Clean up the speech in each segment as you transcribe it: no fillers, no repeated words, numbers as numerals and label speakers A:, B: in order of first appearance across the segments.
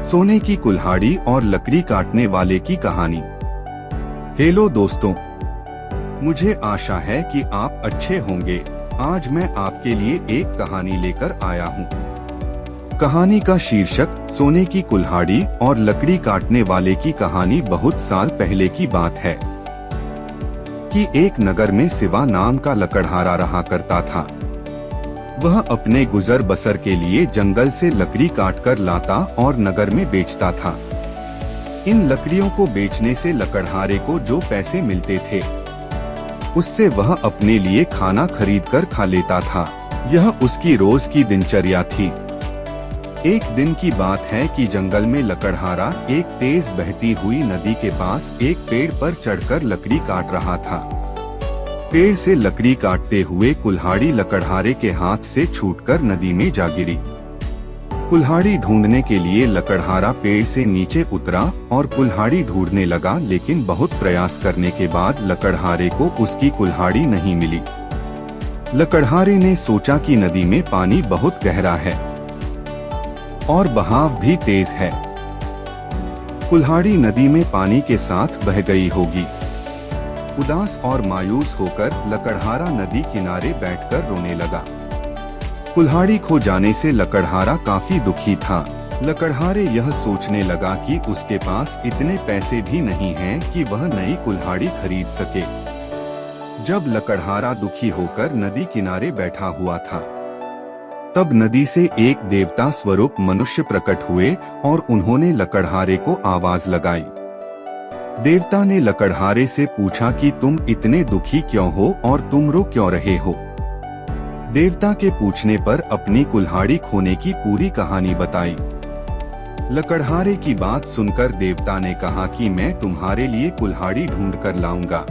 A: सोने की कुल्हाड़ी और लकड़ी काटने वाले की कहानी। हेलो दोस्तों, मुझे आशा है कि आप अच्छे होंगे। आज मैं आपके लिए एक कहानी लेकर आया हूँ। कहानी का शीर्षक सोने की कुल्हाड़ी और लकड़ी काटने वाले की कहानी। बहुत साल पहले की बात है कि एक नगर में शिवा नाम का लकड़हारा रहा करता था। वह अपने गुजर बसर के लिए जंगल से लकड़ी काटकर लाता और नगर में बेचता था। इन लकड़ियों को बेचने से लकड़हारे को जो पैसे मिलते थे उससे वह अपने लिए खाना खरीदकर खा लेता था। यह उसकी रोज की दिनचर्या थी। एक दिन की बात है कि जंगल में लकड़हारा एक तेज बहती हुई नदी के पास एक पेड़ पर चढ़कर लकड़ी काट रहा था। पेड़ से लकड़ी काटते हुए कुल्हाड़ी लकड़हारे के हाथ से छूटकर नदी में जा गिरी। कुल्हाड़ी ढूंढने के लिए लकड़हारा पेड़ से नीचे उतरा और कुल्हाड़ी ढूंढने लगा, लेकिन बहुत प्रयास करने के बाद लकड़हारे को उसकी कुल्हाड़ी नहीं मिली। लकड़हारे ने सोचा कि नदी में पानी बहुत गहरा है और बहाव भी तेज है। कुल्हाड़ी नदी में पानी के साथ बह गई होगी। उदास और मायूस होकर लकड़हारा नदी किनारे बैठकर रोने लगा। कुल्हाड़ी खो जाने से लकड़हारा काफी दुखी था। लकड़हारे यह सोचने लगा कि उसके पास इतने पैसे भी नहीं हैं कि वह नई कुल्हाड़ी खरीद सके। जब लकड़हारा दुखी होकर नदी किनारे बैठा हुआ था, तब नदी से एक देवता स्वरूप मनुष्य प्रकट हुए और उन्होंने लकड़हारे को आवाज लगाई। देवता ने लकड़हारे से पूछा कि तुम इतने दुखी क्यों हो और तुम रो क्यों रहे हो। देवता के पूछने पर अपनी कुल्हाड़ी खोने की पूरी कहानी बताई। लकड़हारे की बात सुनकर देवता ने कहा कि मैं तुम्हारे लिए कुल्हाड़ी ढूंढ कर लाऊंगा।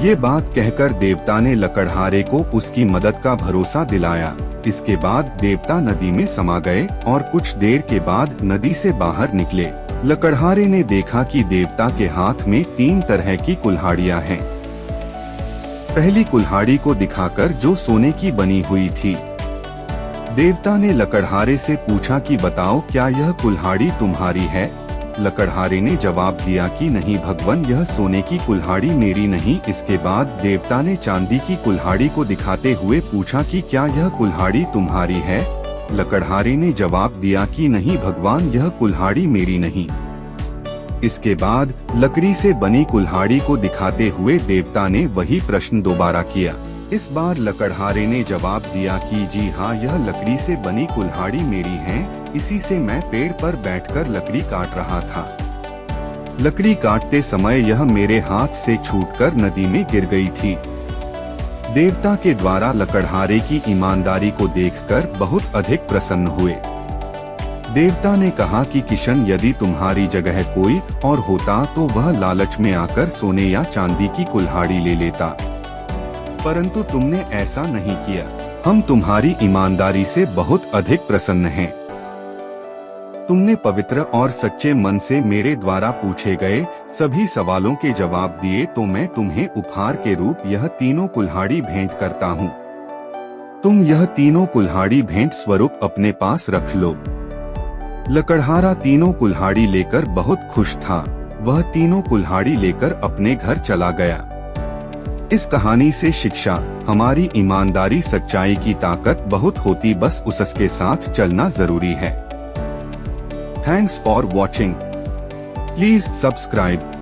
A: ये बात कहकर देवता ने लकड़हारे को उसकी मदद का भरोसा दिलाया। इसके बाद देवता नदी में समा गए और कुछ देर के बाद नदी से बाहर निकले। लकड़हारे ने देखा कि देवता के हाथ में 3 तरह की कुल्हाड़ियां हैं। पहली कुल्हाड़ी को दिखाकर जो सोने की बनी हुई थी। देवता ने लकड़हारे से पूछा कि बताओ, क्या यह कुल्हाड़ी तुम्हारी है। लकड़हारे ने जवाब दिया कि नहीं भगवान, यह सोने की कुल्हाड़ी मेरी नहीं। इसके बाद देवता ने चांदी की कुल्हाड़ी को दिखाते हुए पूछा कि क्या यह कुल्हाड़ी तुम्हारी है। लकड़हारे ने जवाब दिया कि नहीं भगवान, यह कुल्हाड़ी मेरी नहीं। इसके बाद लकड़ी से बनी कुल्हाड़ी को दिखाते हुए देवता ने वही प्रश्न दोबारा किया। इस बार लकड़हारे ने जवाब दिया कि जी हाँ, यह लकड़ी से बनी कुल्हाड़ी मेरी है। इसी से मैं पेड़ पर बैठकर लकड़ी काट रहा था। लकड़ी काटते समय यह मेरे हाथ से छूटकर नदी में गिर गई थी। देवता के द्वारा लकड़हारे की ईमानदारी को देखकर बहुत अधिक प्रसन्न हुए। देवता ने कहा कि किशन, यदि तुम्हारी जगह कोई और होता तो वह लालच में आकर सोने या चांदी की कुल्हाड़ी ले लेता, परंतु तुमने ऐसा नहीं किया। हम तुम्हारी ईमानदारी से बहुत अधिक प्रसन्न हैं। तुमने पवित्र और सच्चे मन से मेरे द्वारा पूछे गए सभी सवालों के जवाब दिए, तो मैं तुम्हें उपहार के रूप यह तीनों कुल्हाड़ी भेंट करता हूँ। तुम यह तीनों कुल्हाड़ी भेंट स्वरूप अपने पास रख लो। लकड़हारा तीनों कुल्हाड़ी लेकर बहुत खुश था। वह तीनों कुल्हाड़ी लेकर अपने घर चला गया। इस कहानी से शिक्षा, हमारी ईमानदारी सच्चाई की ताकत बहुत होती, बस उसके साथ चलना जरूरी है। Thanks for watching. Please subscribe.